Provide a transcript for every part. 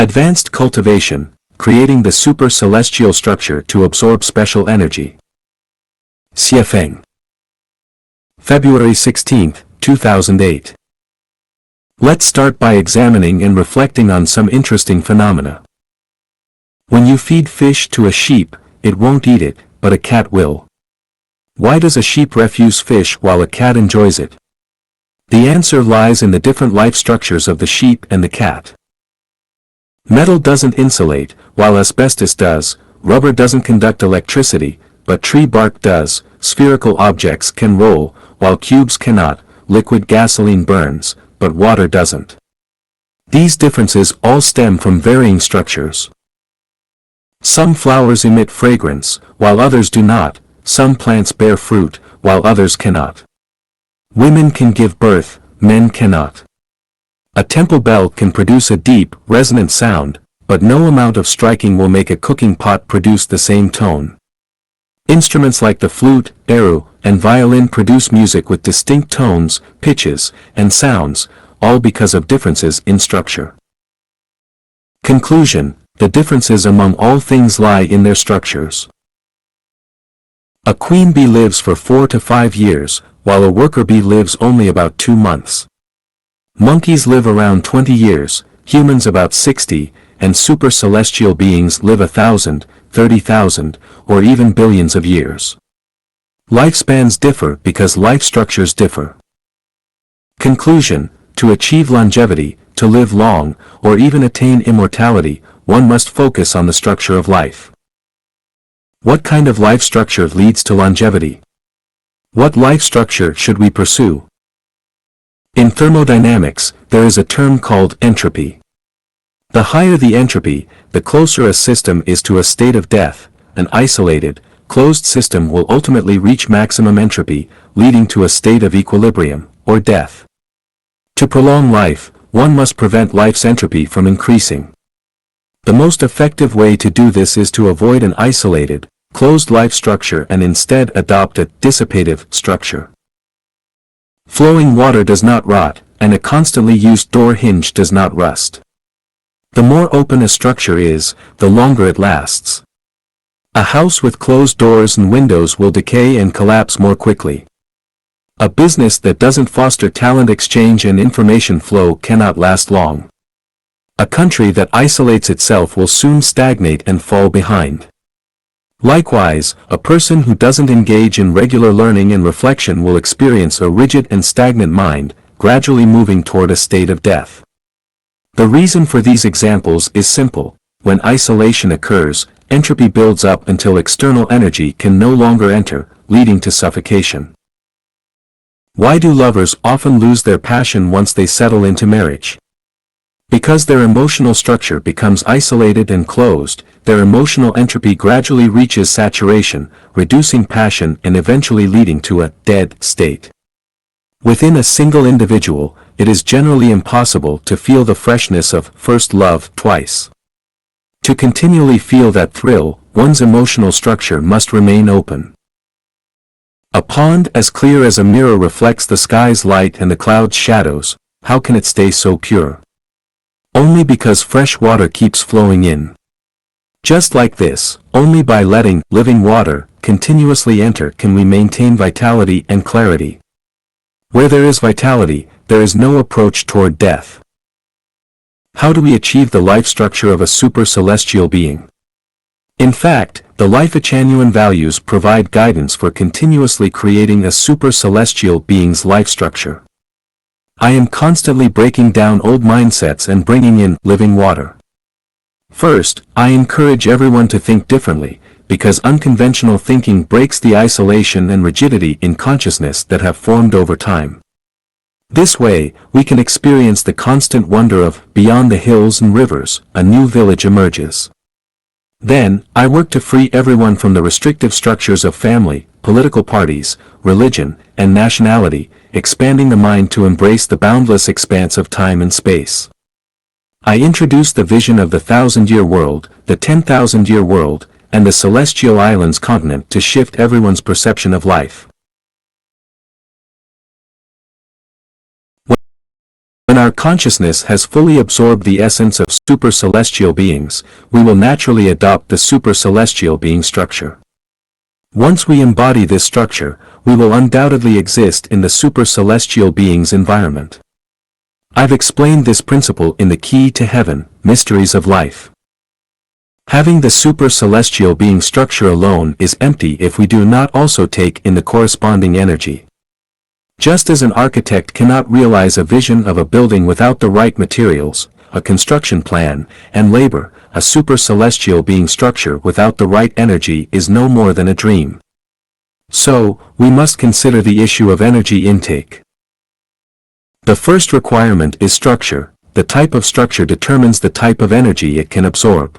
Advanced cultivation, creating the super-celestial structure to absorb special energy. Xiefeng. February 16, 2008. Let's start by examining and reflecting on some interesting phenomena. When you feed fish to a sheep, it won't eat it, but a cat will. Why does a sheep refuse fish while a cat enjoys it? The answer lies in the different life structures of the sheep and the cat. Metal doesn't insulate, while asbestos does. Rubber doesn't conduct electricity, but tree bark does. Spherical objects can roll, while cubes cannot. Liquid gasoline burns, but water doesn't. These differences all stem from varying structures. Some flowers emit fragrance, while others do not. Some plants bear fruit, while others cannot. Women can give birth, men cannot. A temple bell can produce a deep, resonant sound, but no amount of striking will make a cooking pot produce the same tone. Instruments like the flute, eru, and violin produce music with distinct tones, pitches, and sounds, all because of differences in structure. Conclusion: the differences among all things lie in their structures. A queen bee lives for 4 to 5 years, while a worker bee lives only about 2 months. Monkeys live around 20 years, humans about 60, and super-celestial beings live 1,000, 30,000, or even billions of years. Lifespans differ because life structures differ. Conclusion: to achieve longevity, to live long, or even attain immortality, one must focus on the structure of life. What kind of life structure leads to longevity? What life structure should we pursue? In thermodynamics, there is a term called entropy. The higher the entropy, the closer a system is to a state of death. An isolated, closed system will ultimately reach maximum entropy, leading to a state of equilibrium, or death. To prolong life, one must prevent life's entropy from increasing. The most effective way to do this is to avoid an isolated, closed life structure and instead adopt a dissipative structure. Flowing water does not rot, and a constantly used door hinge does not rust. The more open a structure is, the longer it lasts. A house with closed doors and windows will decay and collapse more quickly. A business that doesn't foster talent exchange and information flow cannot last long. A country that isolates itself will soon stagnate and fall behind. Likewise, a person who doesn't engage in regular learning and reflection will experience a rigid and stagnant mind, gradually moving toward a state of death. The reason for these examples is simple. When isolation occurs, entropy builds up until external energy can no longer enter, leading to suffocation. Why do lovers often lose their passion once they settle into marriage? Because their emotional structure becomes isolated and closed, their emotional entropy gradually reaches saturation, reducing passion and eventually leading to a dead state. Within a single individual, it is generally impossible to feel the freshness of first love twice. To continually feel that thrill, one's emotional structure must remain open. A pond as clear as a mirror reflects the sky's light and the cloud's shadows. How can it stay so pure? Only because fresh water keeps flowing in. Just like this, only by letting living water continuously enter can we maintain vitality and clarity. Where there is vitality, there is no approach toward death. How do we achieve the life structure of a super-celestial being? In fact, the Life-Echanuan values provide guidance for continuously creating a super-celestial being's life structure. I am constantly breaking down old mindsets and bringing in living water. First, I encourage everyone to think differently, because unconventional thinking breaks the isolation and rigidity in consciousness that have formed over time. This way, we can experience the constant wonder of, beyond the hills and rivers, a new village emerges. Then, I work to free everyone from the restrictive structures of family, political parties, religion, and nationality, expanding the mind to embrace the boundless expanse of time and space. I introduce the vision of the 1,000-year world, the 10,000-year world, and the Celestial Islands continent to shift everyone's perception of life. When our consciousness has fully absorbed the essence of super-celestial beings, we will naturally adopt the super-celestial being structure. Once we embody this structure, we will undoubtedly exist in the super-celestial being's environment. I've explained this principle in the Key to Heaven, Mysteries of Life. Having the super-celestial being structure alone is empty if we do not also take in the corresponding energy. Just as an architect cannot realize a vision of a building without the right materials, a construction plan, and labor, a super-celestial being structure without the right energy is no more than a dream. So, we must consider the issue of energy intake. The first requirement is structure. The type of structure determines the type of energy it can absorb.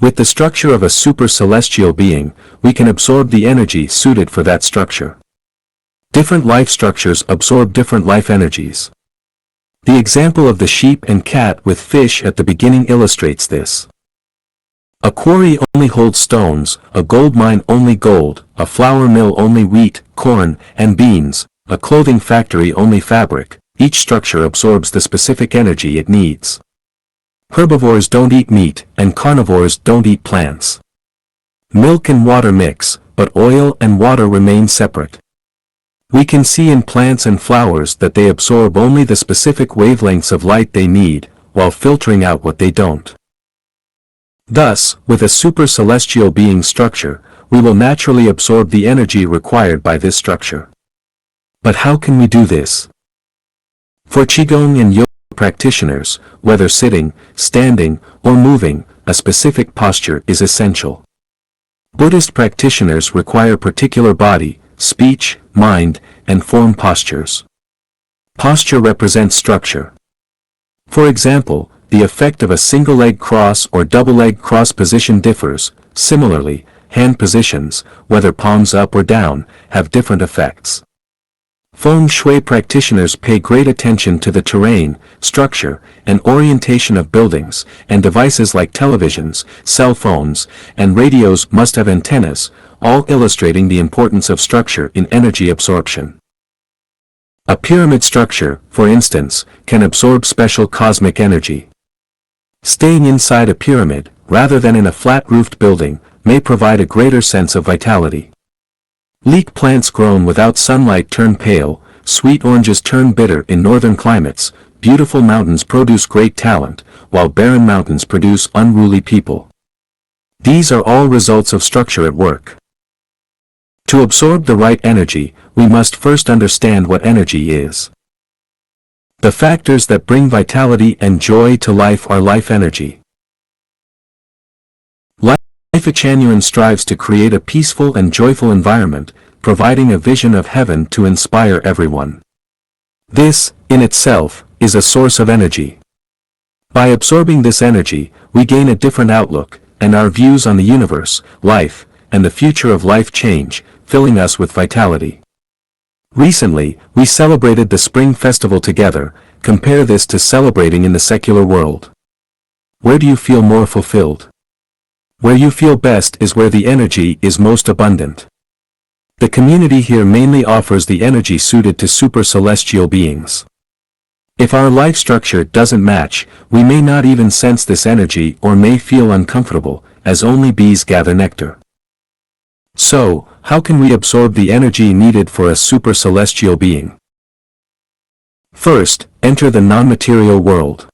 With the structure of a super-celestial being, we can absorb the energy suited for that structure. Different life structures absorb different life energies. The example of the sheep and cat with fish at the beginning illustrates this. A quarry only holds stones, a gold mine only gold, a flour mill only wheat, corn, and beans, a clothing factory only fabric. Each structure absorbs the specific energy it needs. Herbivores don't eat meat, and carnivores don't eat plants. Milk and water mix, but oil and water remain separate. We can see in plants and flowers that they absorb only the specific wavelengths of light they need, while filtering out what they don't. Thus, with a super-celestial being structure, we will naturally absorb the energy required by this structure. But how can we do this? For Qigong and Yoga practitioners, whether sitting, standing, or moving, a specific posture is essential. Buddhist practitioners require particular body, speech, mind, and form postures. Posture represents structure. For example, the effect of a single-leg cross or double-leg cross position differs. Similarly, hand positions, whether palms up or down, have different effects. Feng Shui practitioners pay great attention to the terrain, structure, and orientation of buildings, and devices like televisions, cell phones, and radios must have antennas, all illustrating the importance of structure in energy absorption. A pyramid structure, for instance, can absorb special cosmic energy. Staying inside a pyramid, rather than in a flat-roofed building, may provide a greater sense of vitality. Leek plants grown without sunlight turn pale, sweet oranges turn bitter in northern climates, beautiful mountains produce great talent, while barren mountains produce unruly people. These are all results of structure at work. To absorb the right energy, we must first understand what energy is. The factors that bring vitality and joy to life are life energy. Life Echanuan strives to create a peaceful and joyful environment, providing a vision of heaven to inspire everyone. This, in itself, is a source of energy. By absorbing this energy, we gain a different outlook, and our views on the universe, life, and the future of life change, filling us with vitality. Recently, we celebrated the Spring Festival together. Compare this to celebrating in the secular world. Where do you feel more fulfilled? Where you feel best is where the energy is most abundant. The community here mainly offers the energy suited to super-celestial beings. If our life structure doesn't match, we may not even sense this energy or may feel uncomfortable, as only bees gather nectar. So, how can we absorb the energy needed for a super-celestial being? First, enter the non-material world.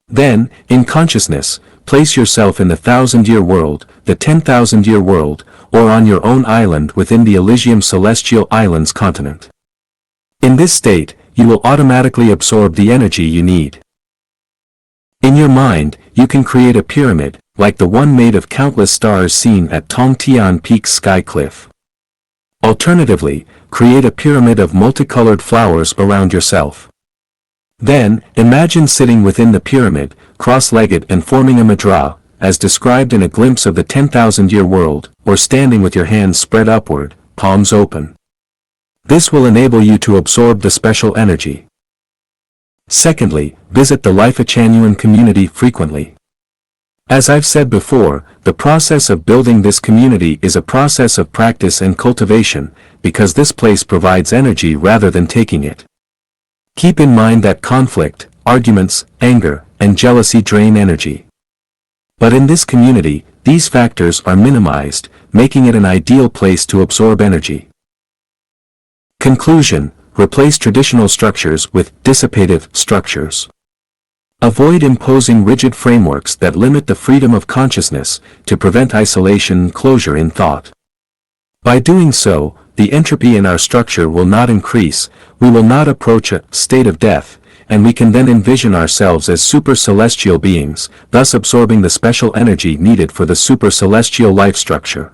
Then, in consciousness, place yourself in the 1,000-year world, the 10,000-year world, or on your own island within the Elysium Celestial Islands continent. In this state, you will automatically absorb the energy you need. In your mind, you can create a pyramid, like the one made of countless stars seen at Tongtian Peak's sky cliff. Alternatively, create a pyramid of multicolored flowers around yourself. Then, imagine sitting within the pyramid, cross-legged and forming a mudra, as described in a glimpse of the 10,000-year world, or standing with your hands spread upward, palms open. This will enable you to absorb the special energy. Secondly, visit the Life Echanuan community frequently. As I've said before, the process of building this community is a process of practice and cultivation, because this place provides energy rather than taking it. Keep in mind that conflict, arguments, anger, and jealousy drain energy. But in this community, these factors are minimized, making it an ideal place to absorb energy. Conclusion: replace traditional structures with dissipative structures. Avoid imposing rigid frameworks that limit the freedom of consciousness to prevent isolation and closure in thought. By doing so, the entropy in our structure will not increase, we will not approach a state of death, and we can then envision ourselves as super-celestial beings, thus absorbing the special energy needed for the super-celestial life structure.